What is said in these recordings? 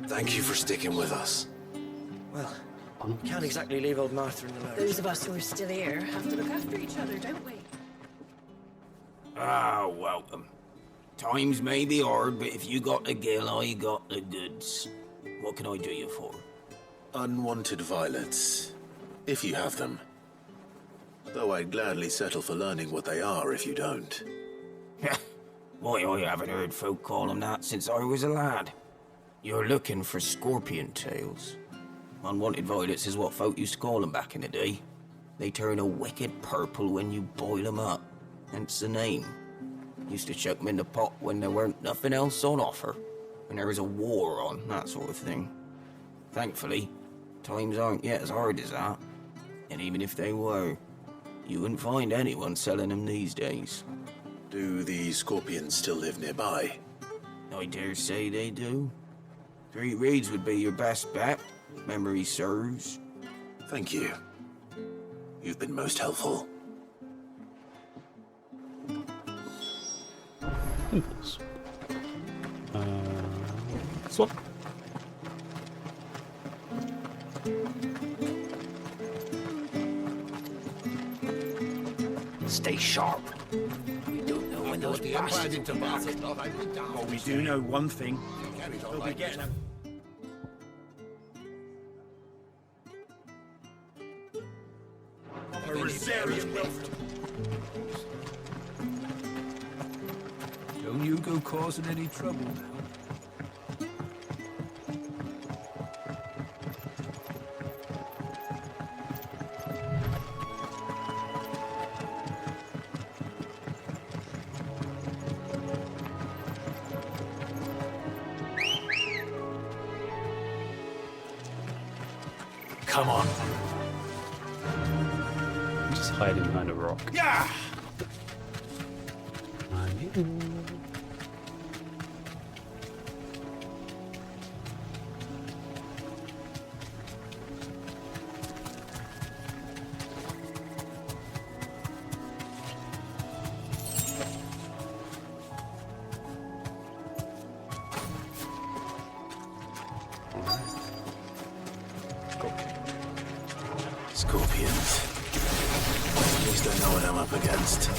Thank you for sticking with us. Well, can't exactly leave old Martha in the lurch. Those of us who are still here have to look after each other, don't we? Ah, welcome. Times may be hard, but if you got the gill, I got the goods. What can I do you for? Unwanted violets, if you have them. Though I'd gladly settle for learning what they are if you don't. Why, I haven't heard folk call them that since I was a lad. You're looking for scorpion tails. Unwanted violets is what folk used to call them back in the day. They turn a wicked purple when you boil them up, hence the name. Used to chuck them in the pot when there weren't nothing else on offer, when there was a war on, that sort of thing. Thankfully, times aren't yet as hard as that. And even if they were, you wouldn't find anyone selling them these days. Do the scorpions still live nearby? I dare say they do. 3 reeds would be your best bet, if memory serves. Thank you. You've been most helpful. Impulse. Swap. Stay sharp. We don't know when those bastards will be back. Well, we do know one thing. They'll be getting them. A Rosarian welcome. Don't you go causing any trouble now. Come on. I'm just hiding behind a rock. Yeah! I'm here. Scorpions. At least I know what I'm up against.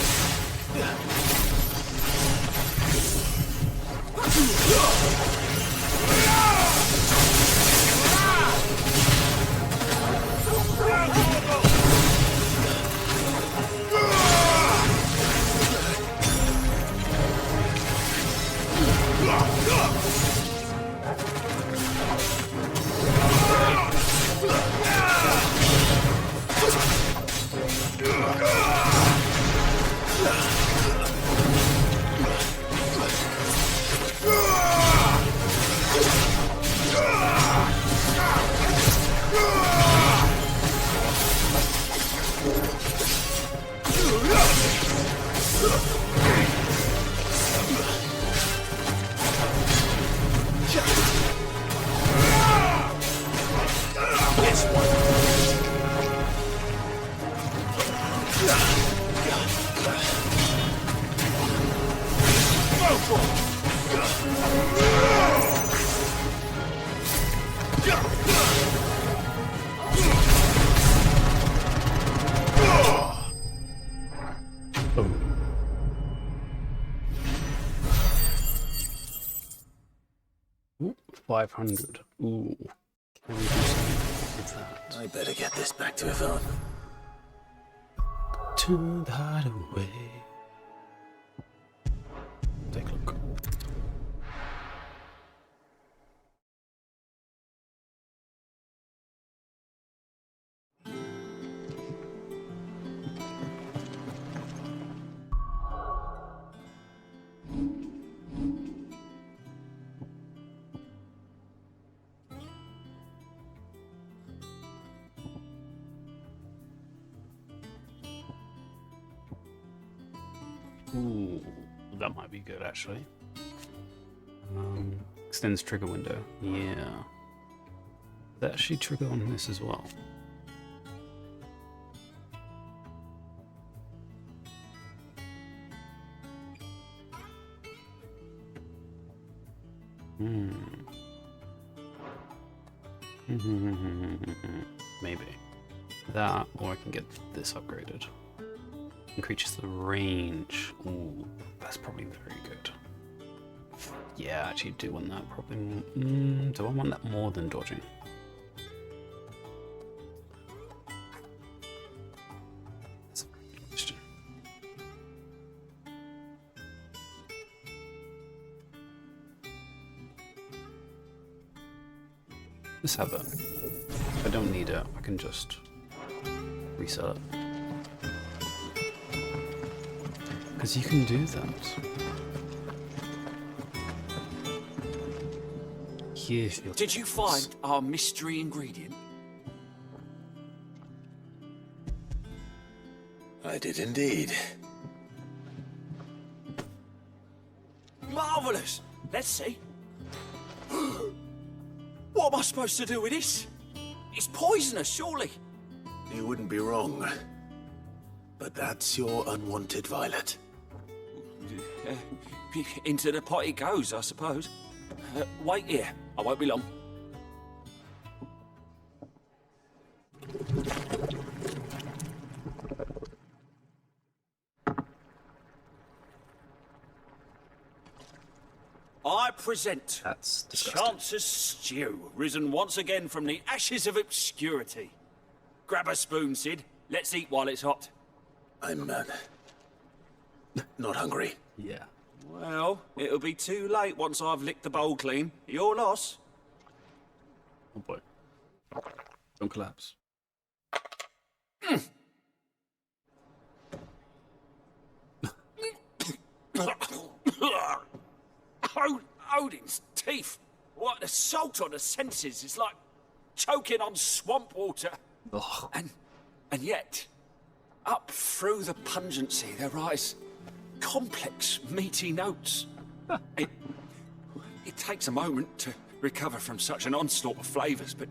Ooh, 500. Ooh. Can we do something with that? I better get this back to Yvonne. Turn that away. Take a look. Ooh, that might be good actually. Extends trigger window. Yeah. That should trigger on this as well. Maybe. That, or I can get this upgraded. Increases the range. Ooh, that's probably very good. Yeah, I actually do want that probably. Do I want that more than dodging? That's a good question. Let's have it. If I don't need it, I can just resell it. Because you can do that. Here's your Did you find our mystery ingredient? I did indeed. Marvellous! Let's see. What am I supposed to do with this? It's poisonous, surely. You wouldn't be wrong. But that's your unwanted violet. Into the pot it goes, I suppose. Wait here. I won't be long. I present That's disgusting. Chance's stew, risen once again from the ashes of obscurity. Grab a spoon, Sid. Let's eat while it's hot. I'm not hungry. Yeah. Well, it'll be too late once I've licked the bowl clean. Your loss. Oh boy. Don't collapse. Odin's teeth. What assault on the senses. It's like choking on swamp water. Ugh. And yet, up through the pungency there rise complex, meaty notes. It takes a moment to recover from such an onslaught of flavours, but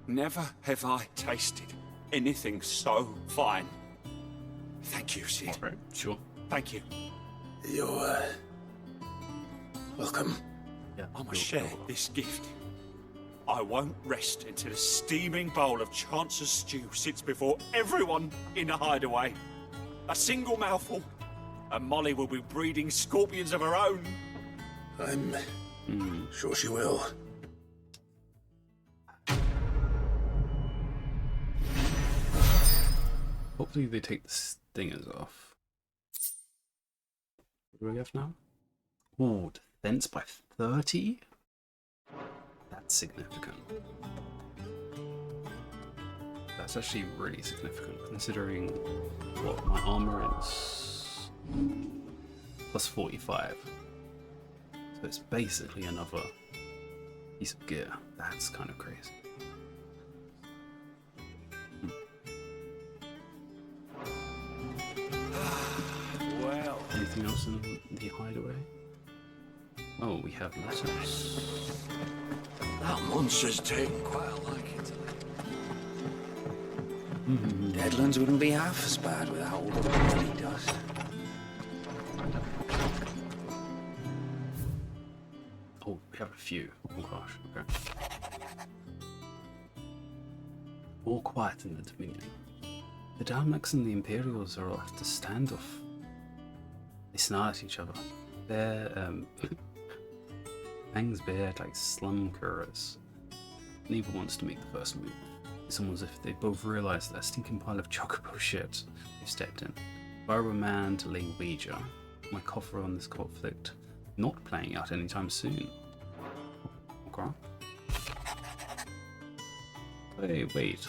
never have I tasted anything so fine. Thank you, Sid. Right, sure. Thank you. You're welcome. Yeah. I must share this gift. I won't rest until a steaming bowl of Chance's stew sits before everyone in the hideaway. A single mouthful, and Molly will be breeding scorpions of her own. I'm sure she will. Hopefully they take the stingers off. What do we have now? Ooh, defense by 30? That's significant. That's actually really significant, considering what my armor is plus 45. So it's basically another piece of gear. That's kind of crazy. Well, Anything else in the hideaway? Oh, we have letters. That monster's taken quite a liking to it. Deadlands wouldn't be half as bad without all the bloody dust. Oh, we have a few. Oh gosh, okay. All quiet in the Dominion. The Dalmaks and the Imperials are at a standoff. They snarl at each other. They're, fangs bared like slum curs. Neither wants to make the first move. It's almost as if they both realize that stinking pile of chocobo shit they've stepped in. If I were a man to lay wager, my coffer on this conflict not playing out anytime soon. Okay. Wait.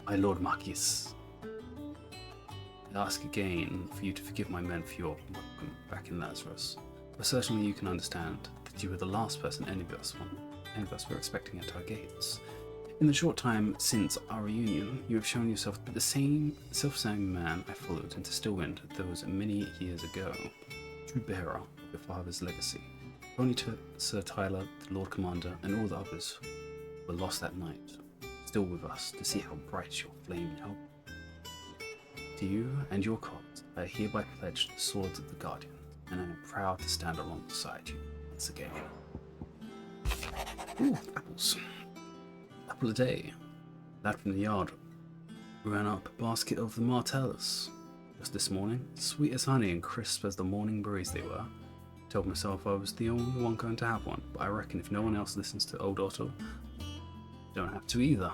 My Lord Marquis. I ask again for you to forgive my men for your welcome back in Lazarus. But certainly you can understand that you were the last person any of us were expecting at our gates. In the short time since our reunion, you have shown yourself to be the same self-same man I followed into Stillwind those many years ago. True bearer of your father's legacy. Only to Sir Tyler, the Lord Commander, and all the others were lost that night, still with us to see how bright your flame helped. To you and your cause, I hereby pledge the swords of the Guardian, and I am proud to stand alongside you once again. Ooh, apples. apple a day. Lad from the yard ran up a basket of the Martellas just this morning, sweet as honey and crisp as the morning breeze they were. Told myself I was the only one going to have one, but I reckon if no one else listens to old Otto, you don't have to either.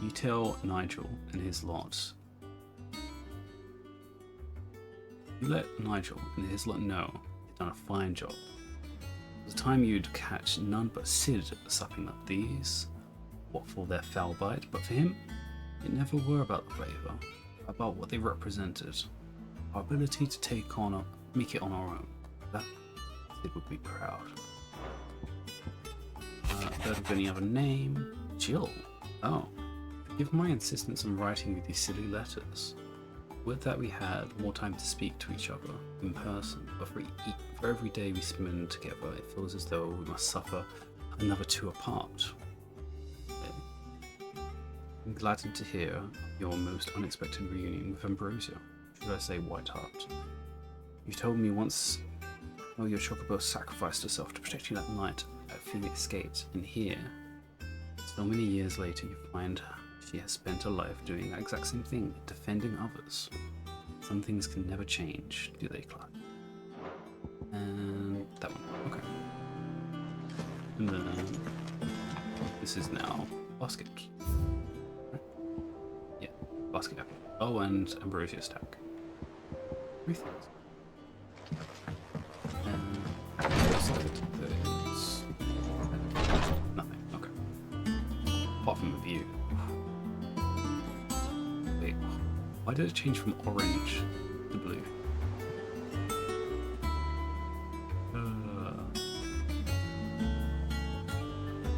You tell Nigel and his lot. You let Nigel and his lot know they've done a fine job. The time you'd catch none but Sid supping up these, what for their foul bite, but for him, it never were about the flavour, about what they represented, our ability to make it on our own. That Sid would be proud. Heard of any other name? Jill. Oh, forgive my insistence on writing you these silly letters. Would that we had more time to speak to each other in person, but for every day we spend together, it feels as though we must suffer another two apart. I'm gladdened to hear your most unexpected reunion with Ambrosia. Should I say White Hart? You told me once how your chocobo sacrificed herself to protect you that night at Phoenix Gate, and here, so many years later, you find she has spent her life doing that exact same thing, defending others. Some things can never change, do they, Clyde? And that one, okay. And then this is now basket. Right? Yeah, basket. Oh, and Ambrosia stack. 3 things. There's nothing. Okay. Apart from a view. Wait, why did it change from orange to blue?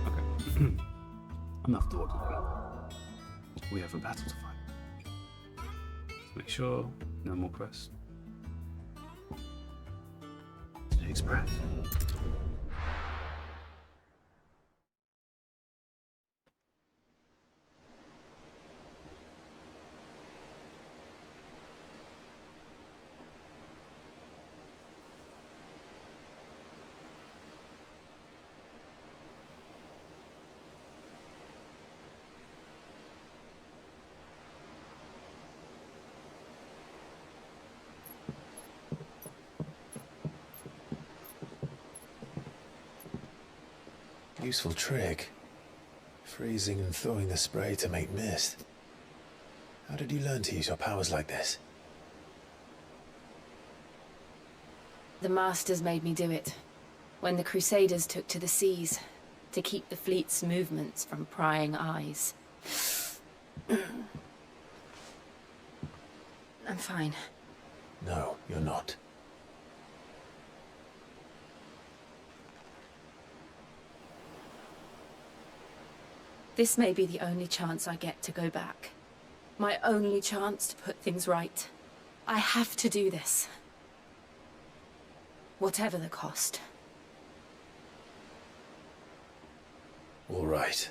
Okay. Enough dawdling. We have a battle to fight. Let's make sure no more quests. Takes breath. Useful trick. Freezing and throwing the spray to make mist. How did you learn to use your powers like this? The Masters made me do it. When the Crusaders took to the seas, to keep the fleet's movements from prying eyes. I'm fine. No, you're not. This may be the only chance I get to go back. My only chance to put things right. I have to do this. Whatever the cost. All right.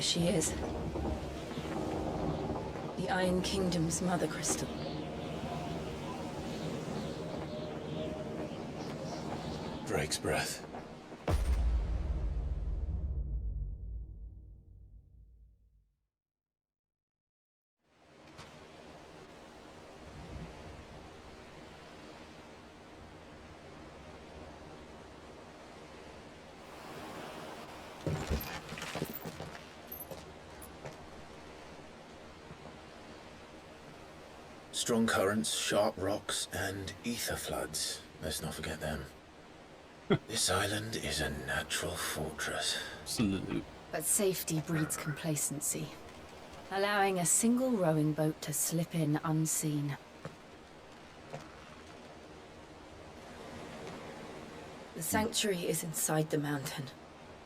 She is. The Iron Kingdom's mother crystal. Drake's breath. Strong currents, sharp rocks, and ether floods. Let's not forget them. This island is a natural fortress. Absolutely. But safety breeds complacency. Allowing a single rowing boat to slip in unseen. The sanctuary is inside the mountain.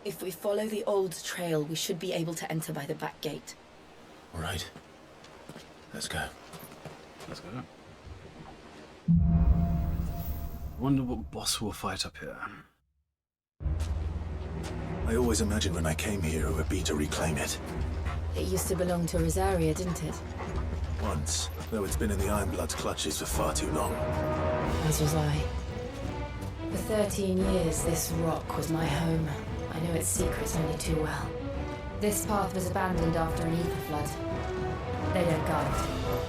If we follow the old trail, we should be able to enter by the back gate. All right. Let's go. Let's go. Wonder what boss will fight up here. I always imagined when I came here it would be to reclaim it. It used to belong to Rosaria, didn't it? Once, though it's been in the Ironblood's clutches for far too long. As was I. For 13 years, this rock was my home. I know its secrets only too well. This path was abandoned after an ether flood. They don't guard it anymore.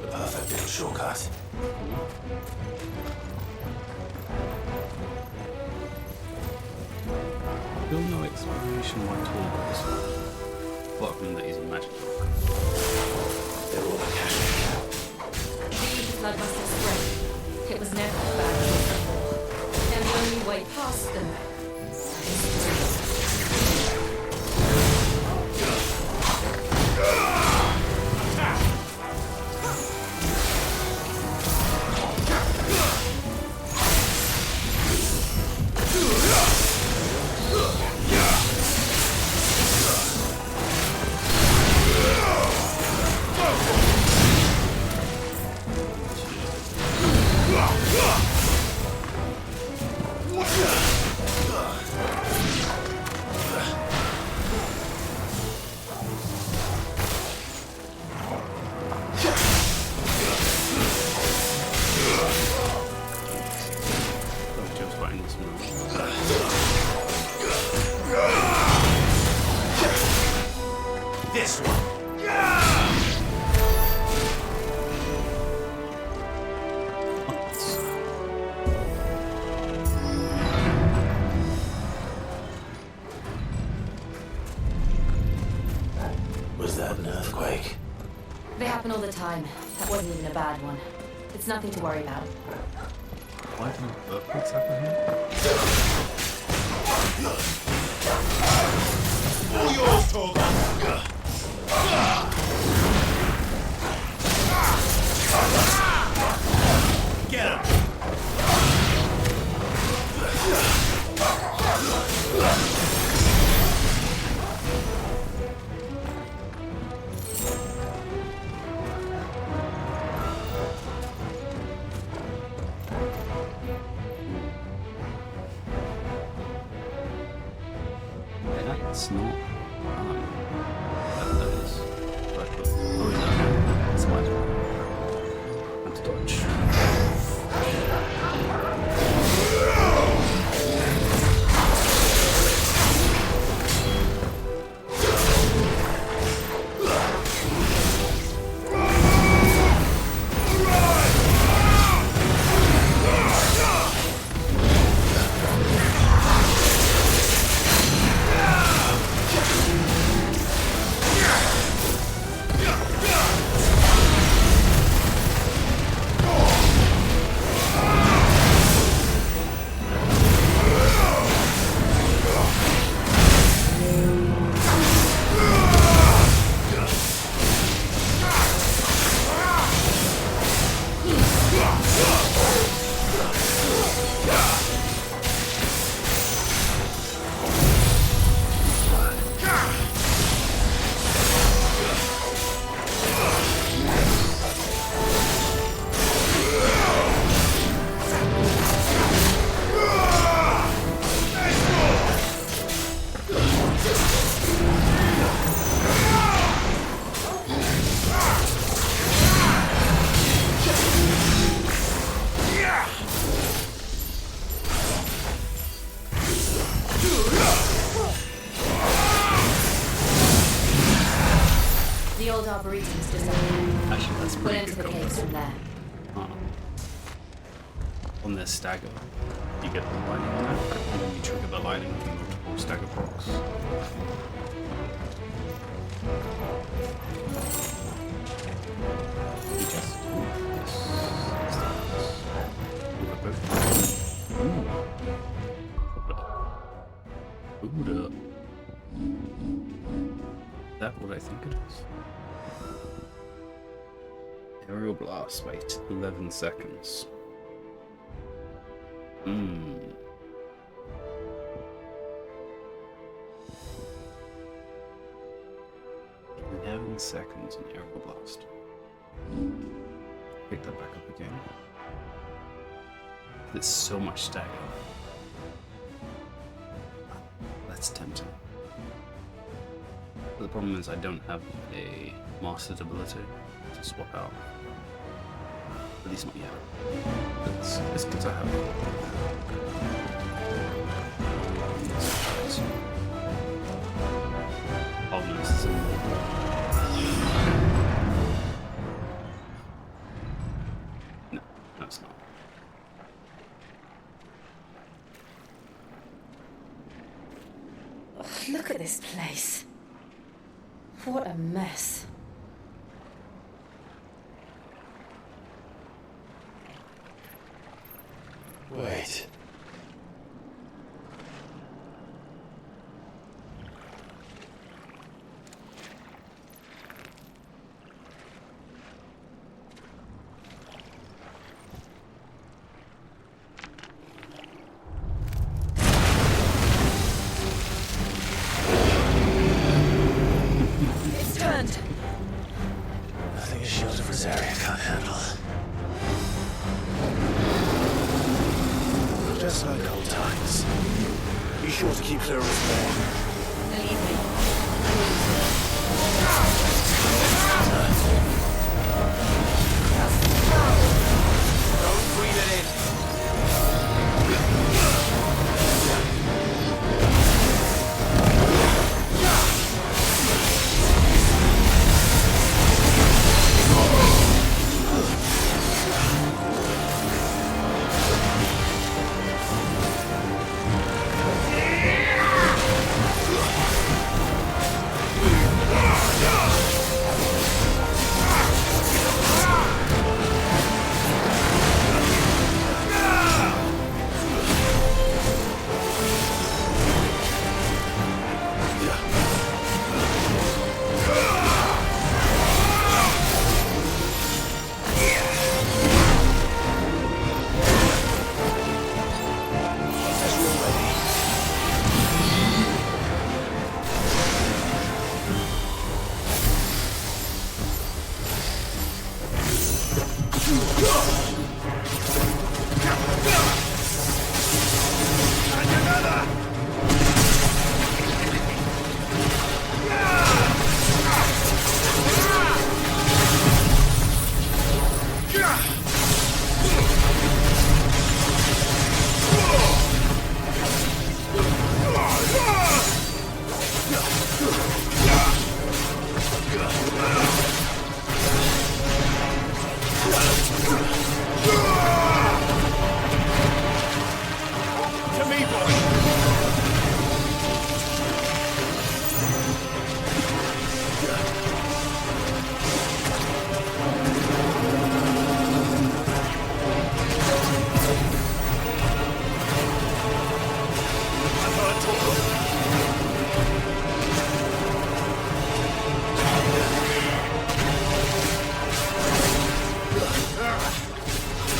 The perfect little shortcut. Still no explanation why Torvalds, apart from that he's a magic rock. They're all the cash. The ether flood must have spread. It was never abandoned before. And the only way past them is through. This one. Was that an earthquake? They happen all the time. That wasn't even a bad one. It's nothing to worry about. Why do earthquakes happen here? All yours, Torvalds. Get him! That's not. That is. Right, but, oh, no. It's magic. And to dodge. The old arboretum's just up there. Actually, that's Put pretty into the good. caves from there. On their stagger, you get the lightning on it, and then you trigger the lightning with multiple stagger procs. You just. Yes. Ooh. Is that what I think it is? Aerial blast, wait, 11 seconds. 11 seconds on aerial blast. Pick that back up again. There's so much stagger. That's tempting. But the problem is I don't have a mastered ability to swap out. At least not yet. It's good to have. Oh no, this is no, it's not. Look at this place. What a mess. Wait. It's turned. Nothing a shield of Rosaria can't handle. Just like old times. Be sure to keep clear of us there. Believe me. Don't breathe it in.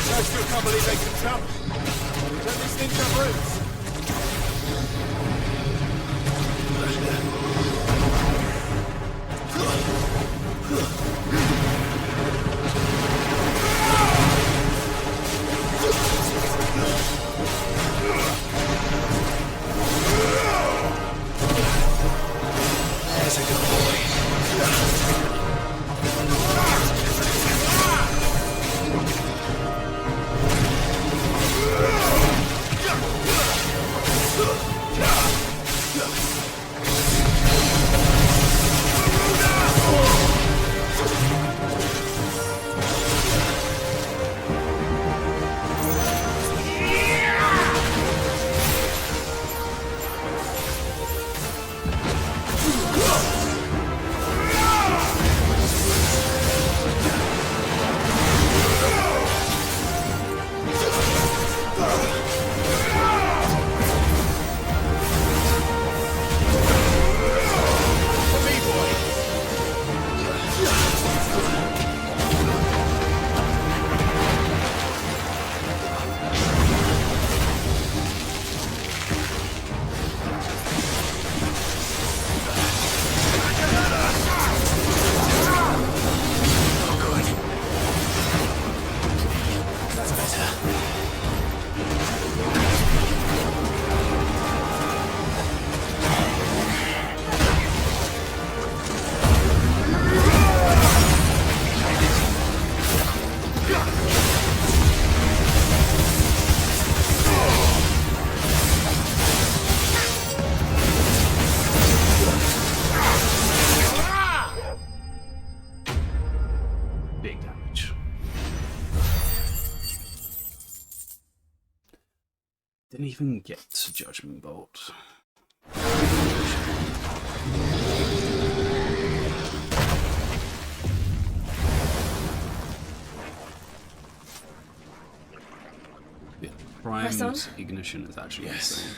I still can't believe they can jump. Don't these things have roots? There's a good boy. big damage. Didn't even get to Judgment Bolt. Yeah, primed ignition is actually insane.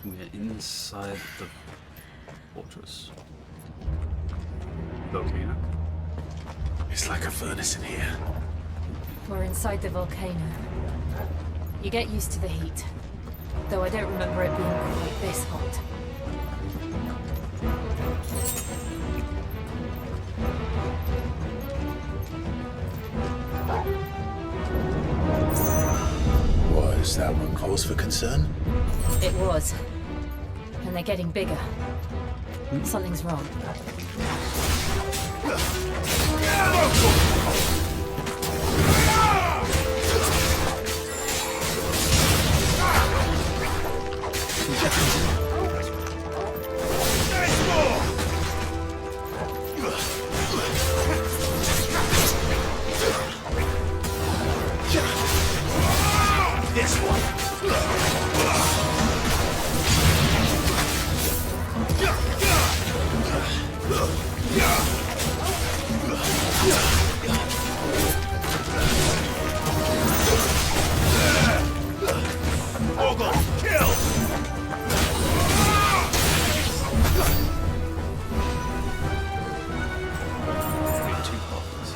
We're inside the fortress. Volcano. It's like a furnace in here. We're inside the volcano. You get used to the heat, though I don't remember it being quite this hot. Was that one cause for concern? It was. And they're getting bigger. Something's wrong. This one. Ogle, kill! Two pockets.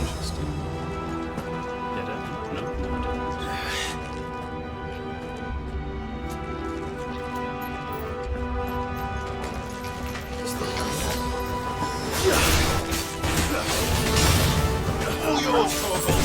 Interesting. Did it? No, no, it didn't. All yours, Ogle!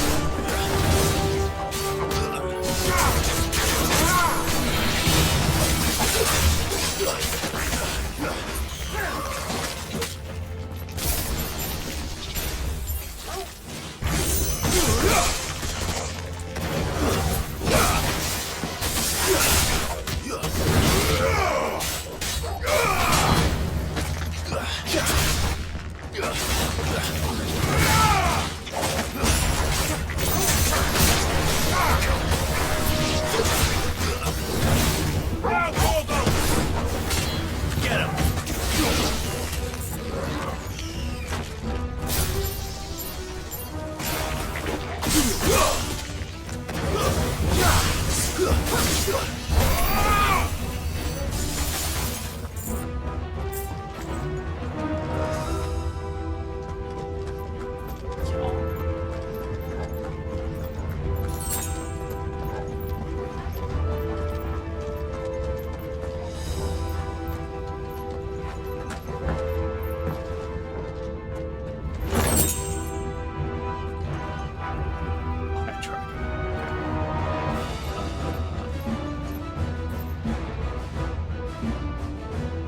Get him!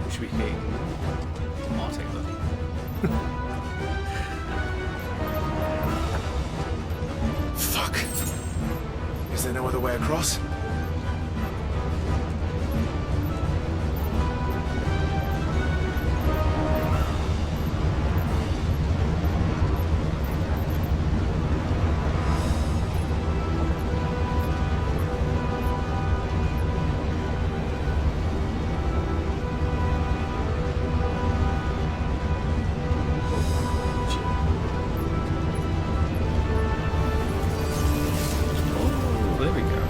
Should we hit? I'll take that. Fuck. Is there no other way across? Oh, there we go.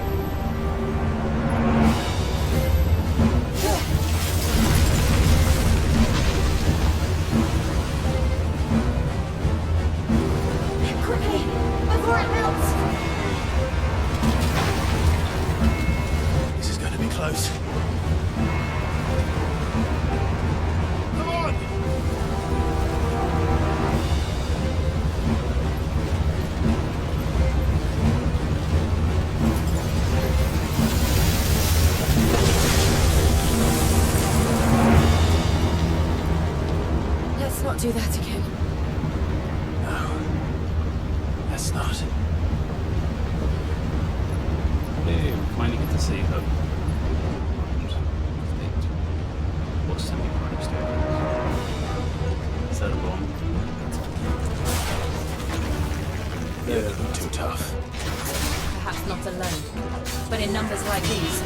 not do that again. No. Let's not. Hey, finally get to see her. What semi-private stages? Is that wrong? You're looking too tough. Perhaps not alone, but in numbers like these.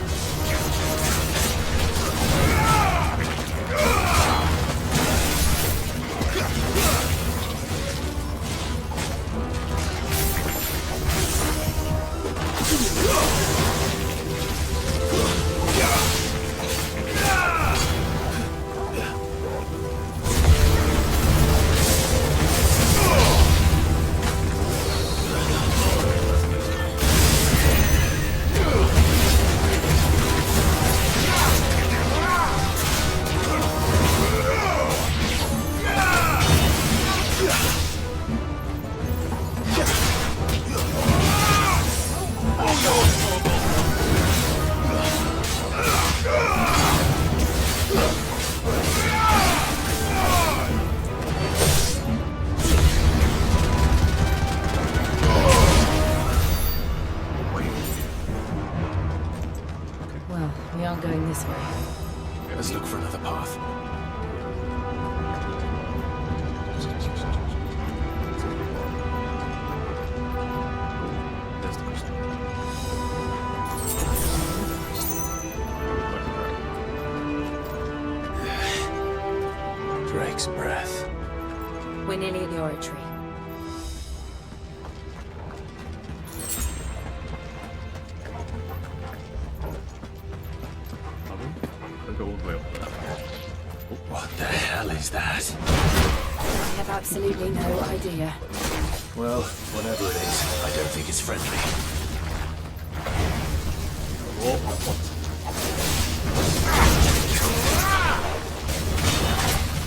Well, we aren't going this way. Let's look for another path. There's the crystal. Drake's breath. We're nearly at the oratory. Are we? I'll go all the way up there. What the hell is that? I have absolutely no idea. Well, whatever it is, I don't think it's friendly.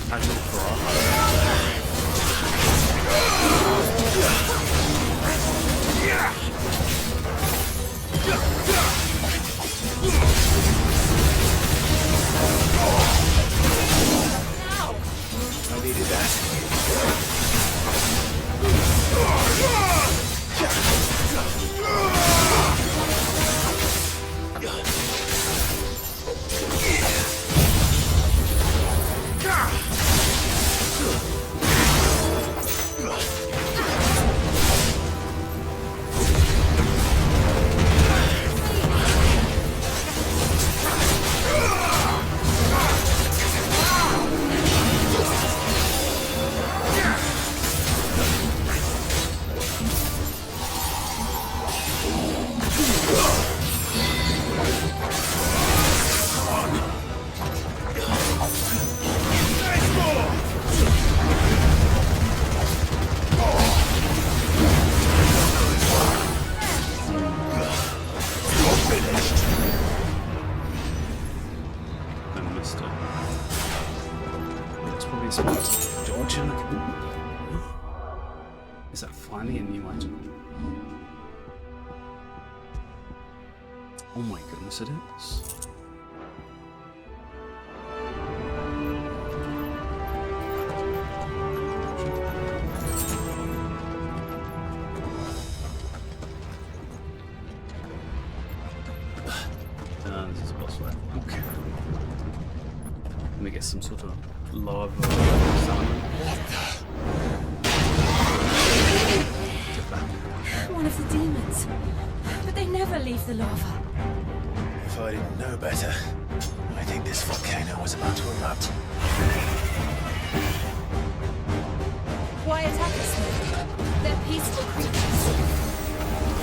Casual for I needed that. and missed it. It's probably smart to dodge and is that finally a new item? Oh my goodness, it is. This is a boss fight. Okay. Let me get some sort of lava sound. Get back. One of the demons. But they never leave the lava. If I didn't know better, I think this volcano was about to erupt. Why attack us then? They're peaceful creatures.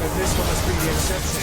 And this one must be the exception.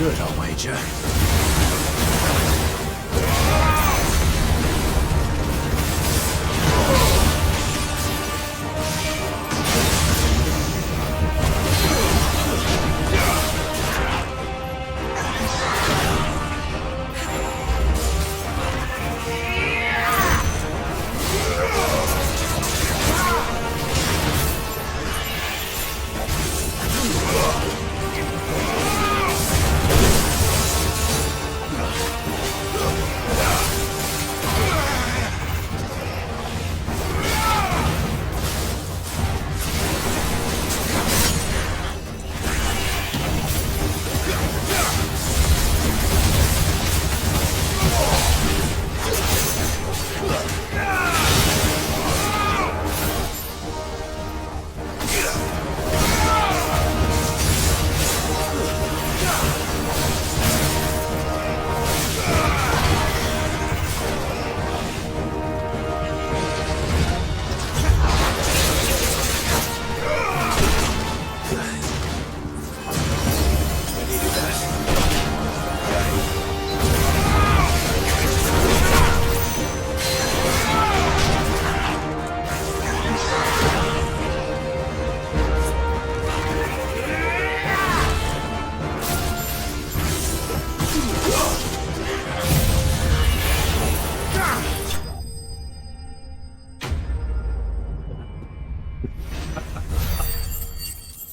good, I'll wager.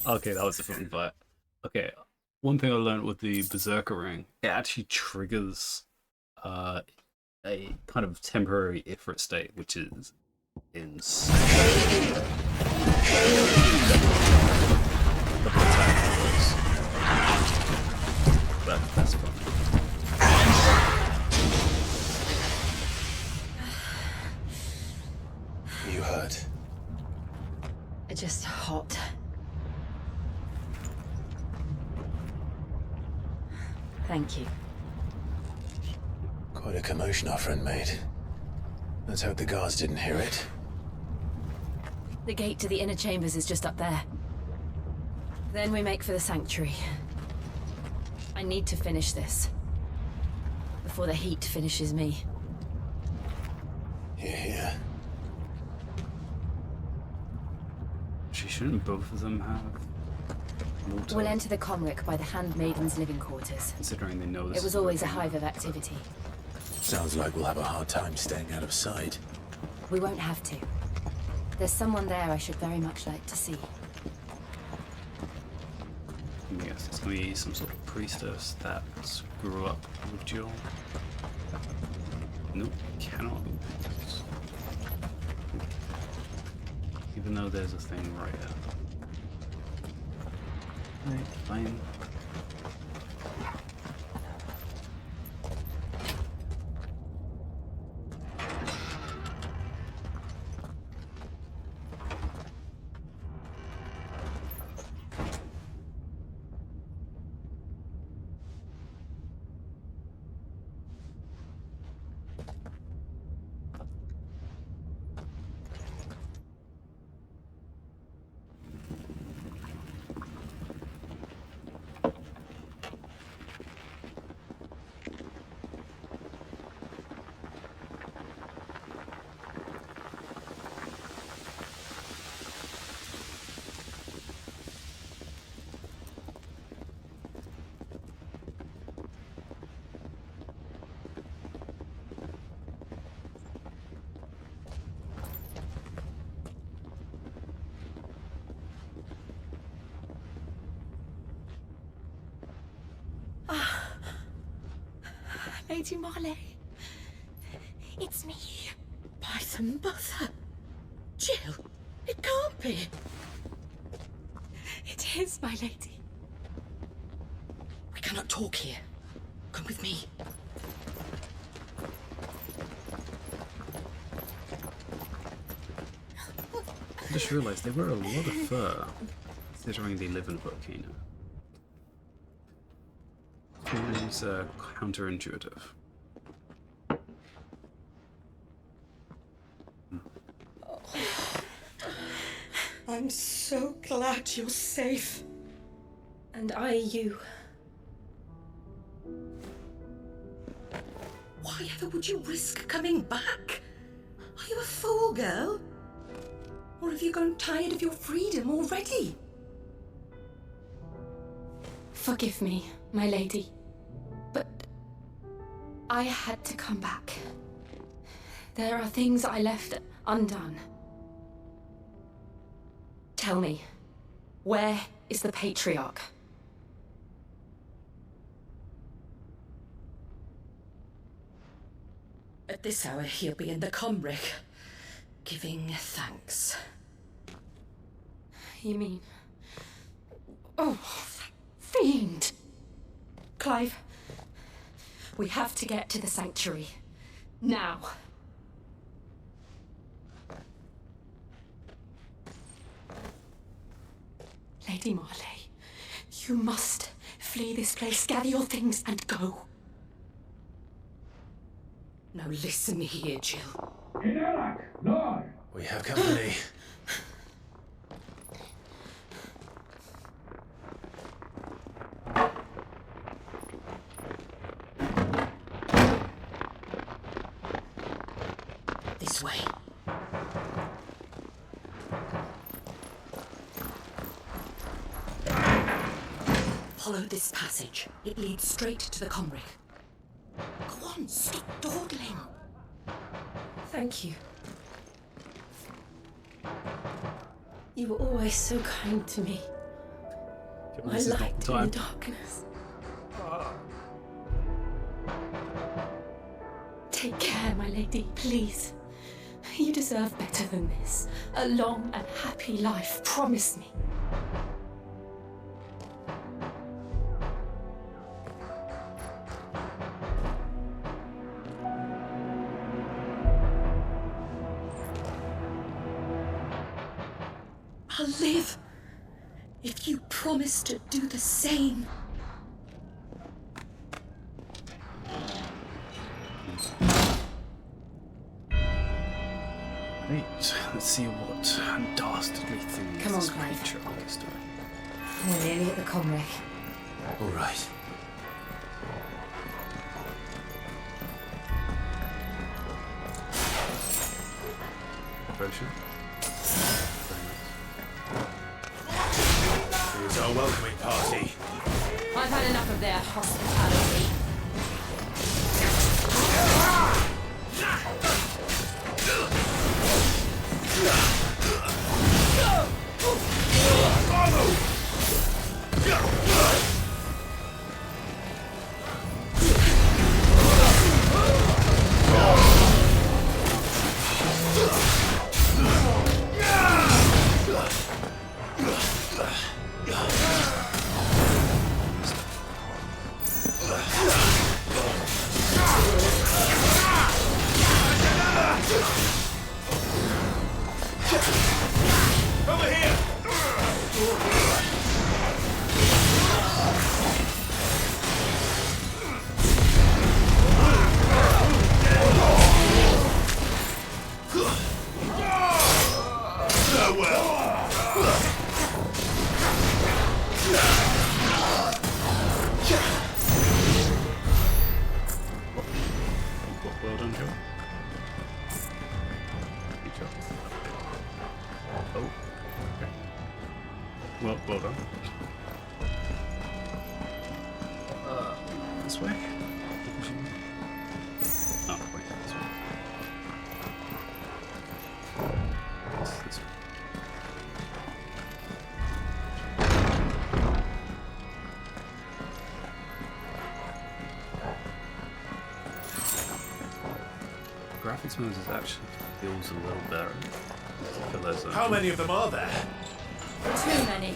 Okay, that was a fun fight. Okay, one thing I learned with the Berserker ring, it actually triggers a kind of temporary Ifrit state, which is insane. Double attack was, but that's fun. You hurt? Just hot. Thank you. Quite a commotion our friend made. Let's hope the guards didn't hear it. The gate to the inner chambers is just up there. Then we make for the sanctuary. I need to finish this. Before the heat finishes me. Hear, hear. Shouldn't both of them have water? We'll enter the Comric by the Handmaiden's living quarters. Considering they know this. It was always a hive of activity. Sounds like we'll have a hard time staying out of sight. We won't have to. There's someone there I should very much like to see. Yes, it's going to be some sort of priestess that grew up with Jill. Nope, cannot. Even though there's a thing right here. Right, fine. Lady Marley, it's me. Python Mother. Jill, it can't be. It is, my lady. We cannot talk here. Come with me. I just realised they wear a lot of fur, considering they live in a volcano. Seems counterintuitive. I'm so glad you're safe. And I you. Why ever would you risk coming back? Are you a fool, girl? Or have you grown tired of your freedom already? Forgive me, my lady, but I had to come back. There are things I left undone. Tell me, where is the Patriarch? At this hour, he'll be in the Comric, giving thanks. You mean... Oh, that fiend! Clive, we have to get to the sanctuary. Now. Lady Marley, you must flee this place, gather your things and go. Now listen here, Jill. We have company. This way. Follow this passage. It leads straight to the Comric. Go on, stop dawdling. Thank you. You were always so kind to me. My This is not light the in time. the darkness. Take care, my lady, please. You deserve better than this. A long and happy life, promise me. I'll live if you promise to do the same. Right, let's see what dastardly things Come on, this Clive. Patriarch is doing. We're nearly at the Comric. All right. Potion. Here's our welcoming party. I've had enough of their hospitality. Over here! Well done, Joe. Good job. Oh, okay. Well done. This way? Oh, wait, this way. This way. Graphics mode is actually feels a little better. I feel there's How many of them are there? Too many.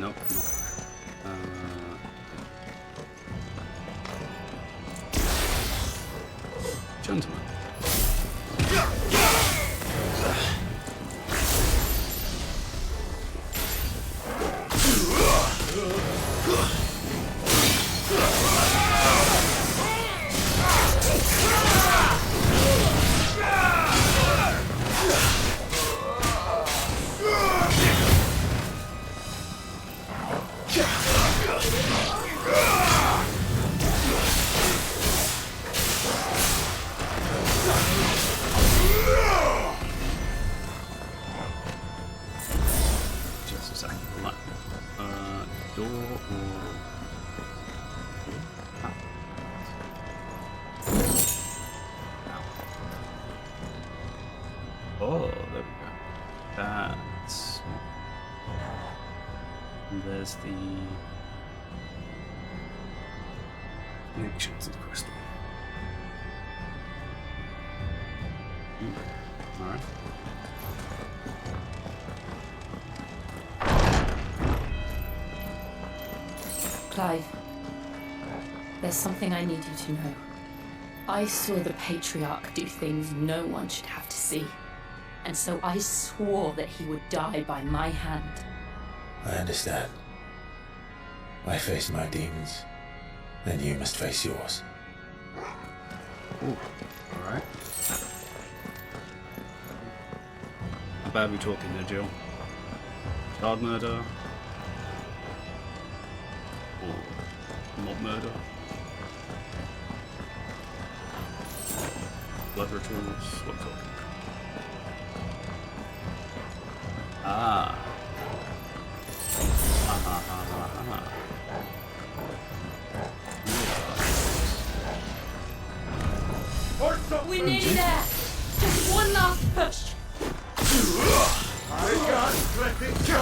Nope, not. Gentlemen. Just a second. Right. Door or... Ah. Oh, there we go. That's... And there's the... connections of the crystal. Alright. Clive, there's something I need you to know. I saw the Patriarch do things no one should have to see. And so I swore that he would die by my hand. I understand. I faced my demons, and you must face yours. Ooh, alright. How bad are we talking there, Jill? Child murder? Or mob murder? Blood rituals? What talking? Ah. We're nearly there! Just one last push! I can't let it go!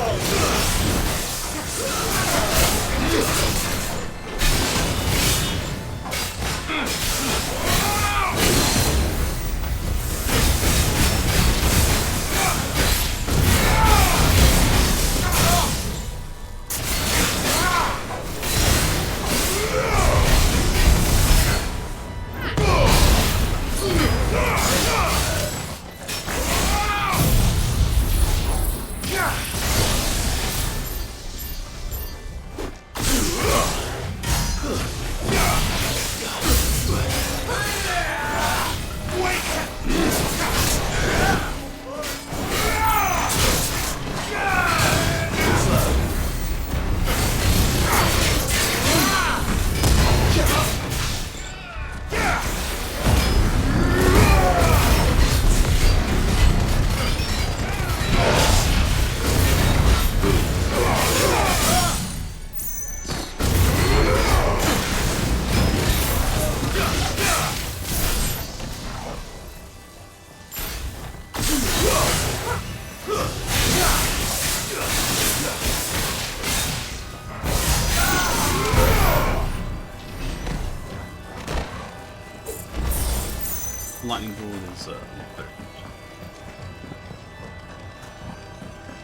Lightning ball is potent.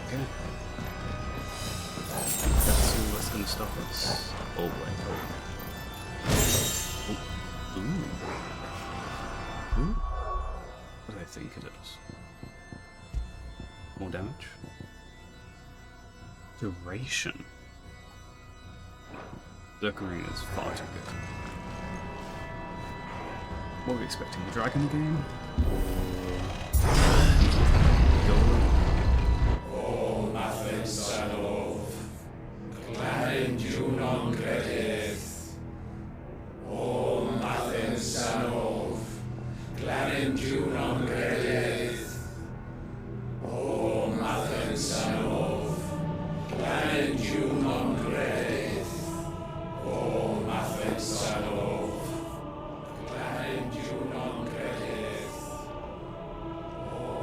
Okay. Let's see what's going to stop us. Oh wait, oh. Ooh. What do I think it is? More damage? Duration. Zerkarine is far too good. What are we expecting? The dragon again? O Mathen Sanov, Clarin Junon Credith. O Mathen Sanov, Clarin Junon Credith. O Mathen Sanov, Clarin Junon Credith. O Mathen Sanov, Clarin Junon Credith. O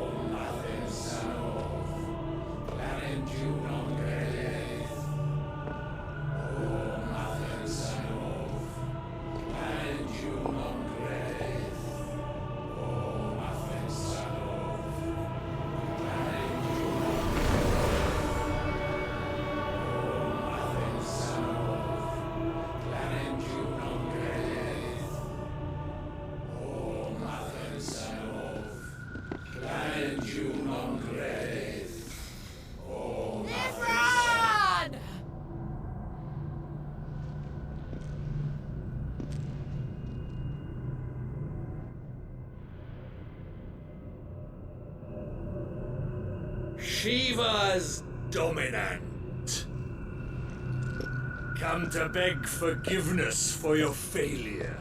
you non credit. Oh, Imran! Shiva's dominant. Come to beg forgiveness for your failure.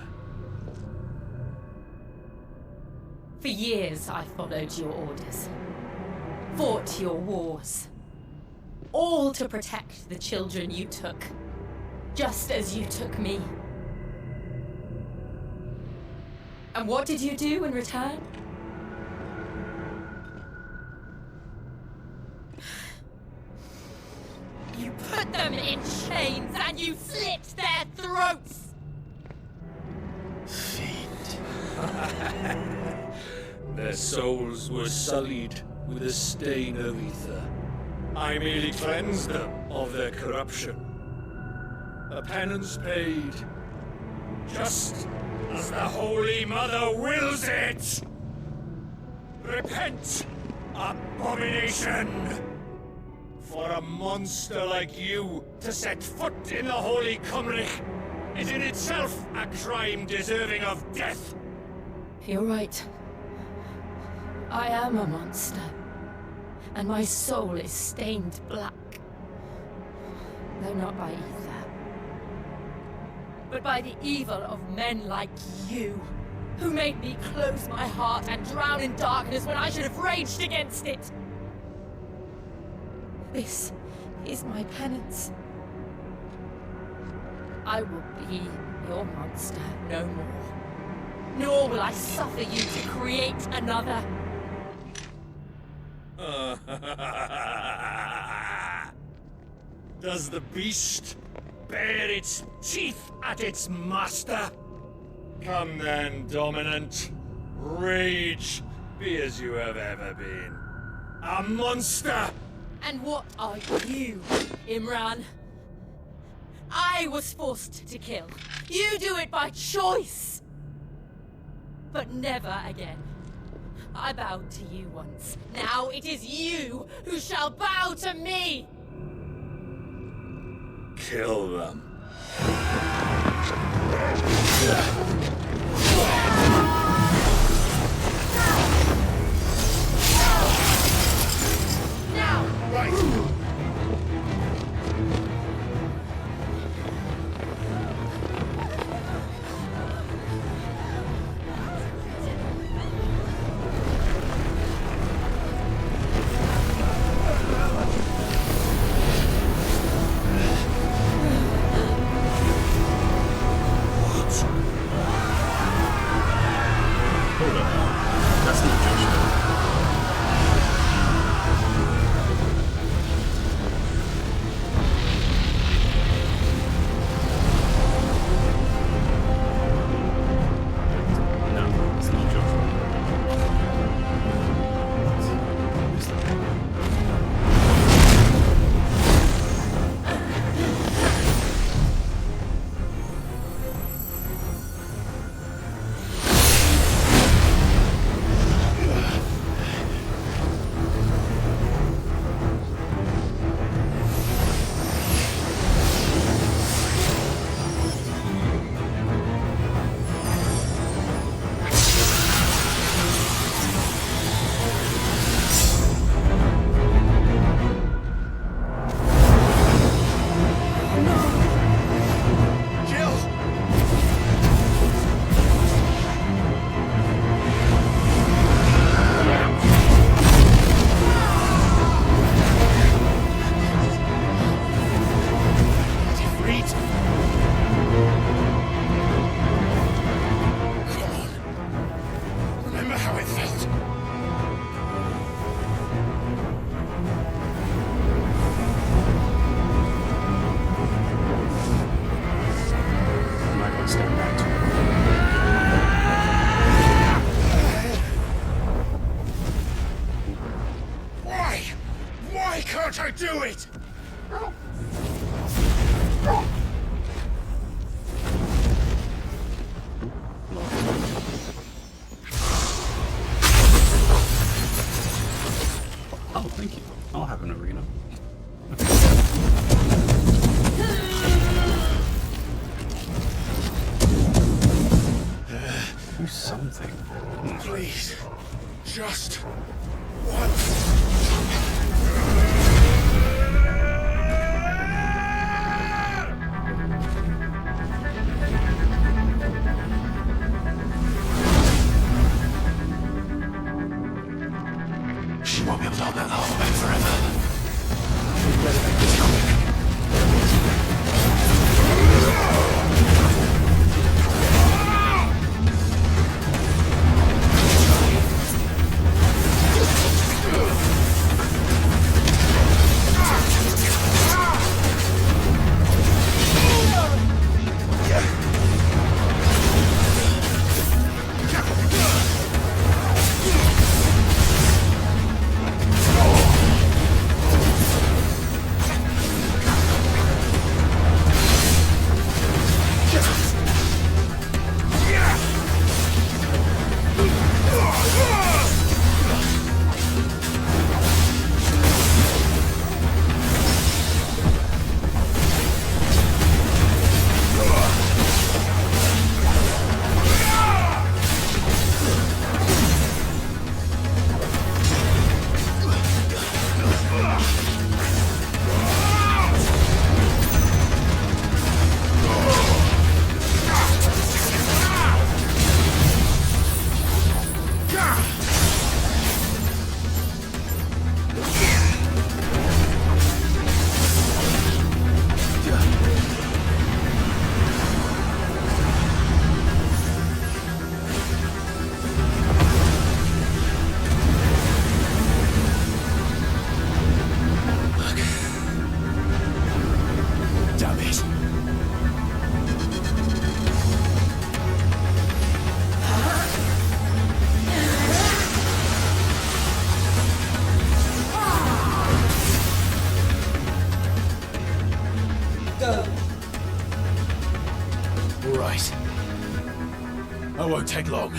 For years I followed your orders, fought your wars, all to protect the children you took, just as you took me. And what did you do in return? You put them in chains and you slit their throats! Their souls were sullied with a stain of ether. I merely cleansed them of their corruption. A penance paid, just as the Holy Mother wills it! Repent, abomination! For a monster like you to set foot in the Holy Cymric is in itself a crime deserving of death! You're right. I am a monster, and my soul is stained black. Though not by ether, but by the evil of men like you, who made me close my heart and drown in darkness when I should have raged against it. This is my penance. I will be your monster no more. Nor will I suffer you to create another. Does the beast bare its teeth at its master? Come then, dominant. Rage, be as you have ever been. A monster! And what are you, Imran? I was forced to kill. You do it by choice. But never again. I bowed to you once. Now it is you who shall bow to me! Kill them. Now! Right! That's not Joshua. No, it's not Joshua. Who's that? Remember how it felt? I'm not going to stand back to it. Why? Why can't I do it? Oh, thank you. I'll have an arena. Do something. Please. Just She won't be able to hold that lava back forever. We'd better make this quick. Right. I won't take long.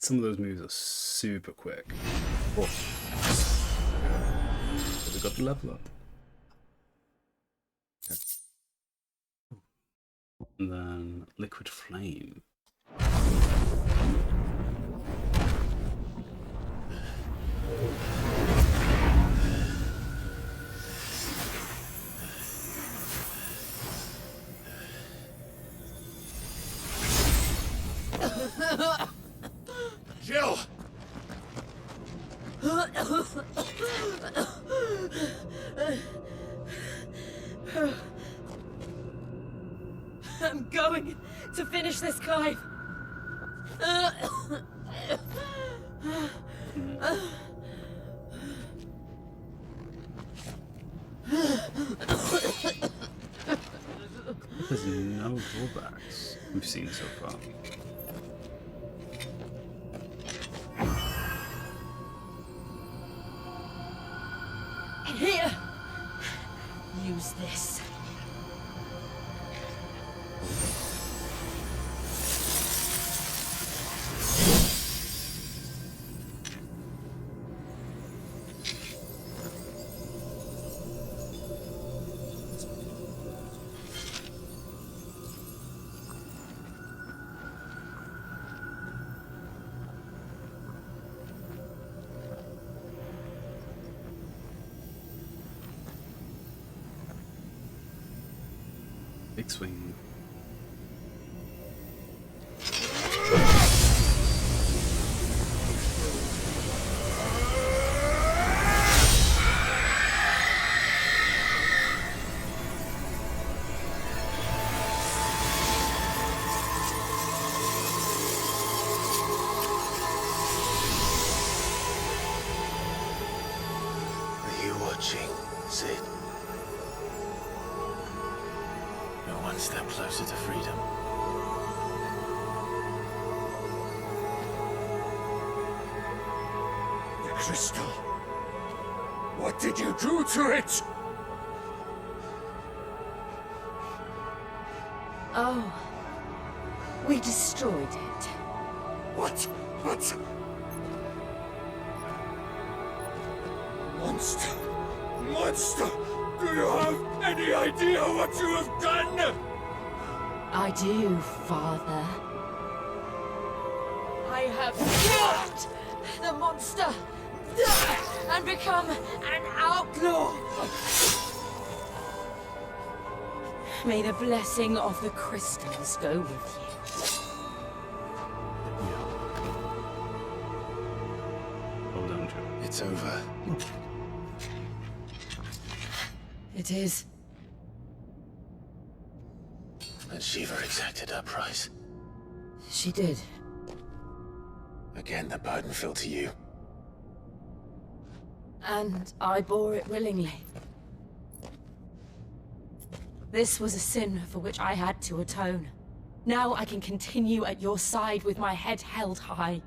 Some of those moves are super quick. Oh. So we got the level up. Okay. And then Liquid Flame. Jill! I'm going to finish this, Clive. There's no drawbacks we've seen so far. Here! Use this. Big swing. Are you watching, Sid? You're one step closer to freedom. The crystal. What did you do to it? Oh. We destroyed it. What? Monster! Monster! Do you have any idea what you have done? I do, Father. I have killed the monster and become an outlaw. May the blessing of the crystals go with you. Hold on, Joe. It's over. It is. And Shiva exacted her price. She did. Again, the burden fell to you. And I bore it willingly. This was a sin for which I had to atone. Now I can continue at your side with my head held high.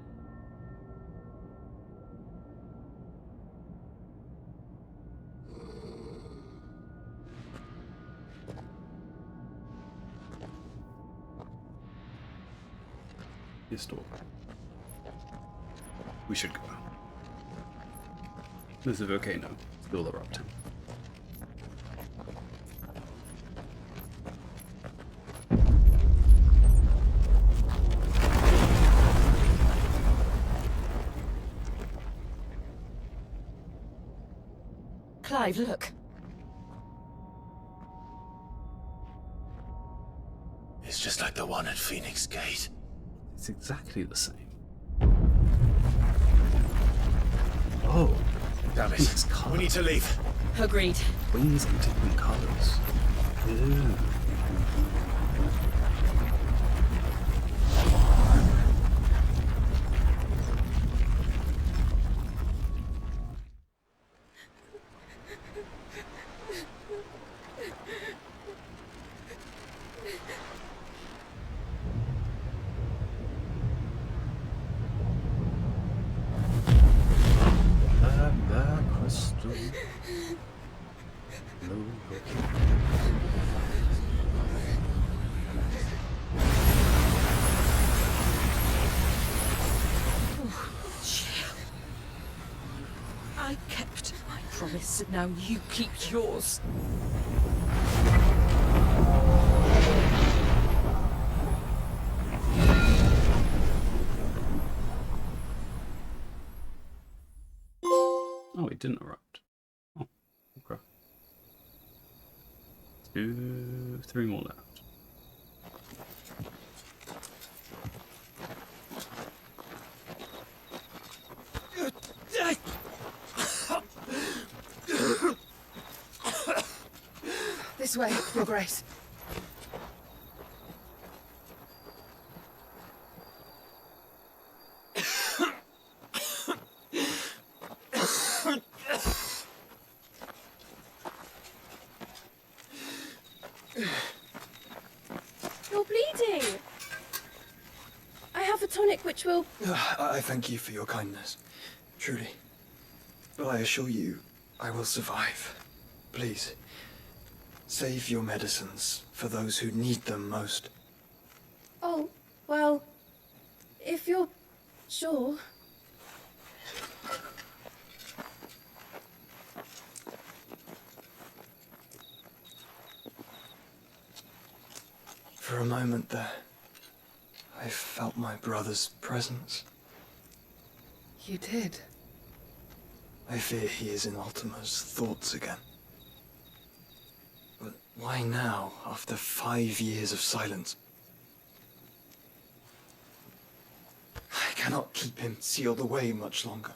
This door. We should go. This is okay now. Still the route. Clive, look. It's just like the one at Phoenix Gate. It's exactly the same. Oh, Damn It's it. colour. We need to leave. Agreed. Wings in different colors. Ew. That crystal. No, promise, and now you keep yours. Oh, it didn't erupt. Oh, okay. 3 more left. This way, Your Grace. You're bleeding. I have a tonic which will... I thank you for your kindness, truly. But I assure you, I will survive. Please, save your medicines for those who need them most. Oh, well, if you're sure. For a moment there, I felt my brother's presence. You did? I fear he is in Ultima's thoughts again. But why now, after 5 years of silence? I cannot keep him sealed away much longer.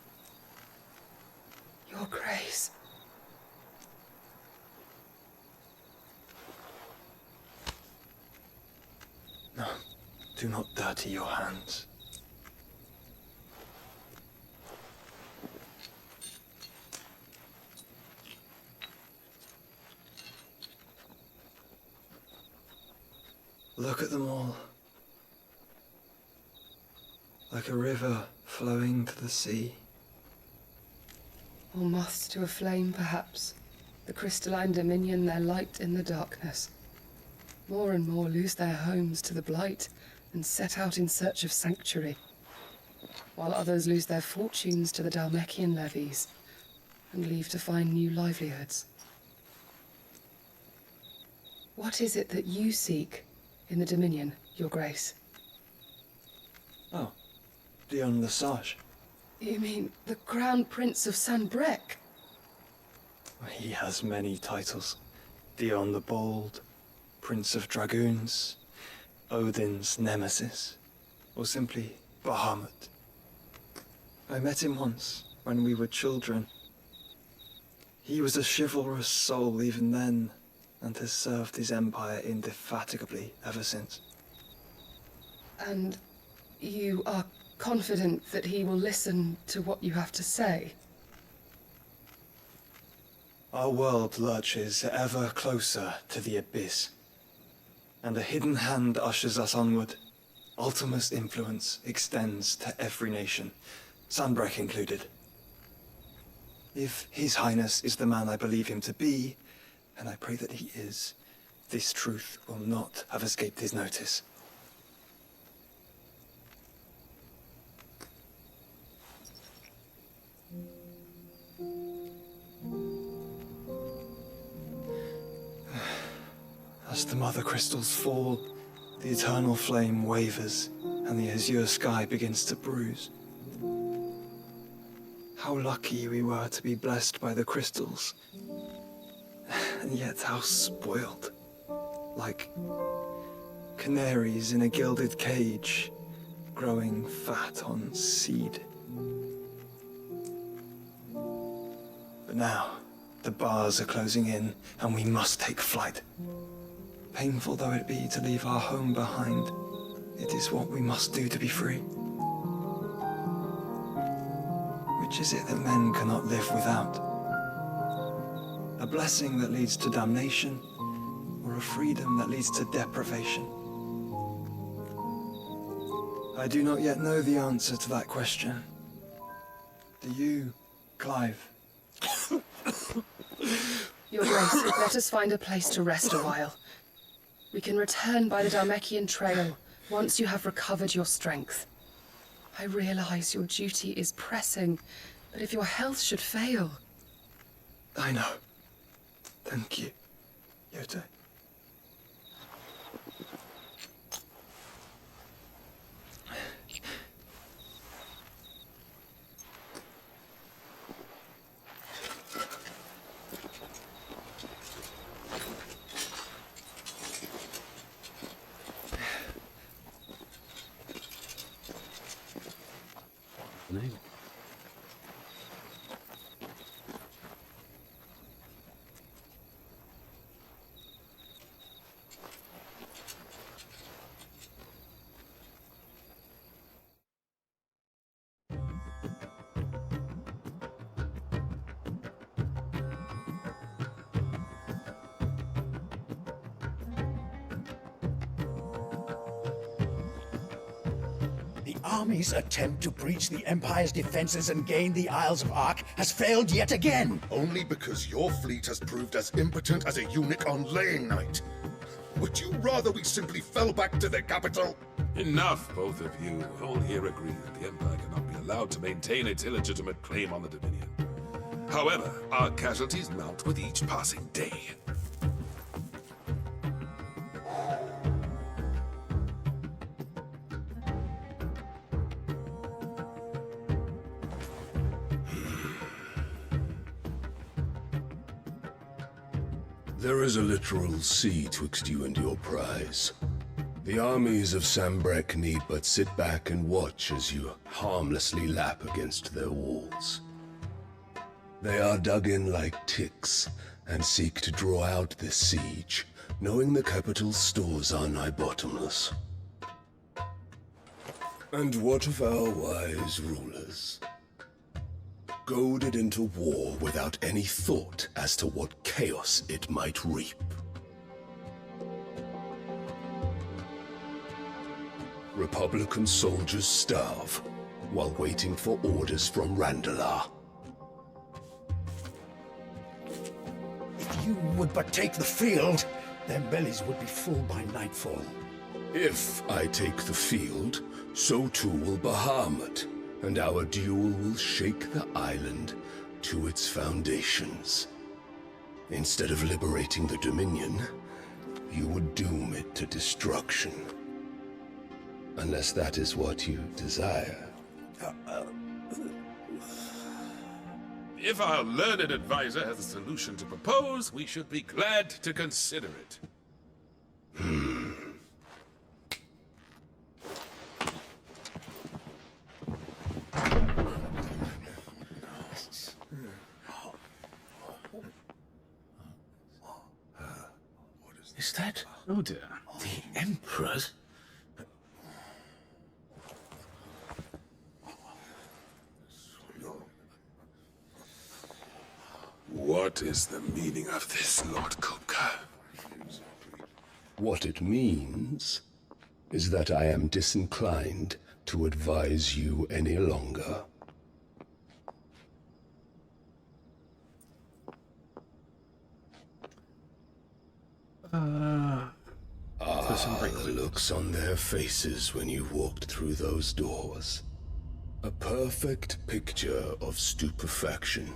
Your Grace. No, do not dirty your hands. Look at them all. Like a river flowing to the sea. Or moths to a flame, perhaps. The crystalline dominion their light in the darkness. More and more lose their homes to the blight and set out in search of sanctuary, while others lose their fortunes to the Dhalmekian levies and leave to find new livelihoods. What is it that you seek in the Dominion, Your Grace? Oh, Dion Lesage. You mean the Crown Prince of Sanbrec? He has many titles. Dion the Bold, Prince of Dragoons, Odin's Nemesis, or simply Bahamut. I met him once, when we were children. He was a chivalrous soul even then, and has served his empire indefatigably ever since. And you are confident that he will listen to what you have to say? Our world lurches ever closer to the abyss, and a hidden hand ushers us onward. Ultima's influence extends to every nation, Sanbrec included. If His Highness is the man I believe him to be, and I pray that he is, this truth will not have escaped his notice. As the mother crystals fall, the eternal flame wavers, and the azure sky begins to bruise. How lucky we were to be blessed by the crystals, and yet how spoiled. Like canaries in a gilded cage, growing fat on seed. But now, the bars are closing in, and we must take flight. Painful though it be to leave our home behind, it is what we must do to be free. Which is it that men cannot live without? A blessing that leads to damnation, or a freedom that leads to deprivation? I do not yet know the answer to that question. Do you, Clive? Your Grace, let us find a place to rest a while. We can return by the Dhalmekian trail once you have recovered your strength. I realize your duty is pressing, but if your health should fail... I know. Thank you, Yote. Name. The army's attempt to breach the Empire's defenses and gain the Isles of Ark has failed yet again. Only because your fleet has proved as impotent as a eunuch on laying night. Would you rather we simply fell back to the capital? Enough, both of you. All here agree that the Empire cannot be allowed to maintain its illegitimate claim on the Dominion. However, our casualties mount with each passing day. There is a literal sea twixt you and your prize. The armies of Sambrek need but sit back and watch as you harmlessly lap against their walls. They are dug in like ticks and seek to draw out this siege, knowing the capital's stores are nigh bottomless. And what of our wise rulers? Goaded into war without any thought as to what chaos it might reap. Republican soldiers starve while waiting for orders from Randalar. If you would but take the field, their bellies would be full by nightfall. If I take the field, so too will Bahamut, and our duel will shake the island to its foundations. Instead of liberating the Dominion, you would doom it to destruction. Unless that is what you desire. If our learned advisor has a solution to propose, we should be glad to consider it. Is that... Oh dear. The Emperor's? What is the meaning of this, Lord Kupka? What it means is that I am disinclined to advise you any longer. The looks on their faces when you walked through those doors. A perfect picture of stupefaction.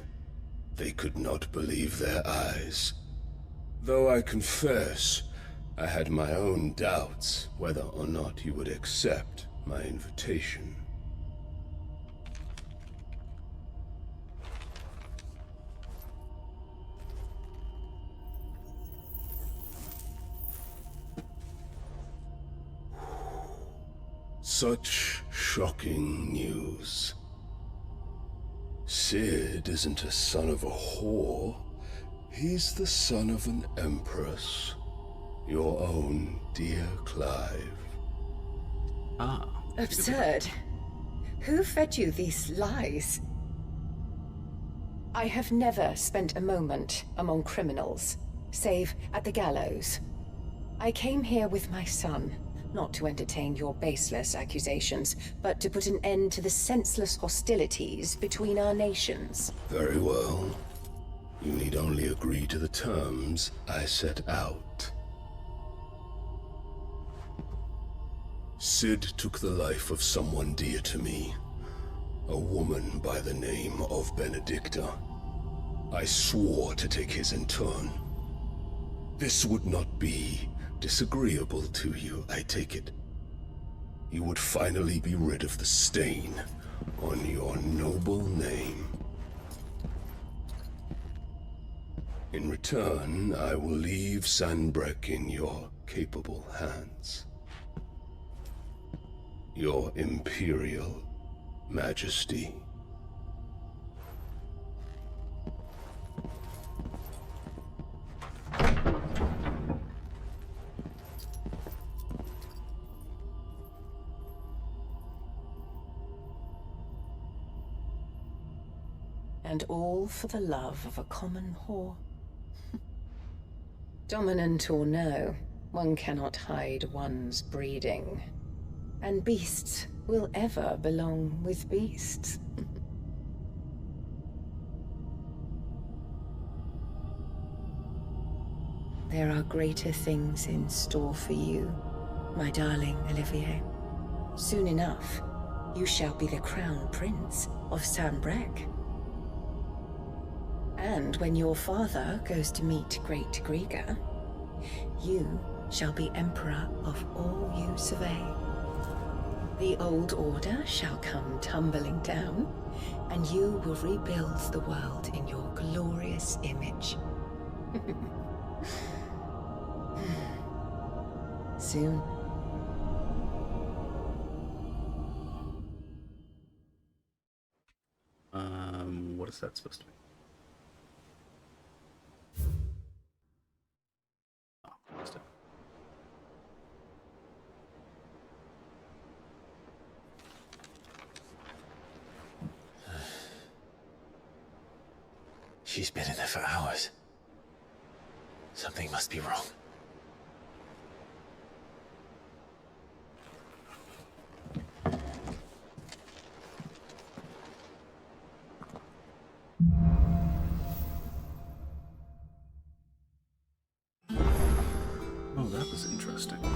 They could not believe their eyes. Though I confess, I had my own doubts whether or not you would accept my invitation. Such shocking news. Sid isn't a son of a whore. He's the son of an empress. Your own dear Clive. Absurd. Who fed you these lies? I have never spent a moment among criminals, save at the gallows. I came here with my son, not to entertain your baseless accusations, but to put an end to the senseless hostilities between our nations. Very well. You need only agree to the terms I set out. Sid took the life of someone dear to me, a woman by the name of Benedicta. I swore to take his in turn. This would not be disagreeable to you, I take it. You would finally be rid of the stain on your noble name. In return, I will leave Sanbreque in your capable hands. Your Imperial Majesty. And all for the love of a common whore. Dominant or no, one cannot hide one's breeding. And beasts will ever belong with beasts. There are greater things in store for you, my darling Olivier. Soon enough, you shall be the crown prince of Sanbreque. And when your father goes to meet Great Griga, you shall be emperor of all you survey. The old order shall come tumbling down, and you will rebuild the world in your glorious image. Soon. What is that supposed to be? Oh, missed it. She's been in there for hours. Something must be wrong. Oh, that was interesting.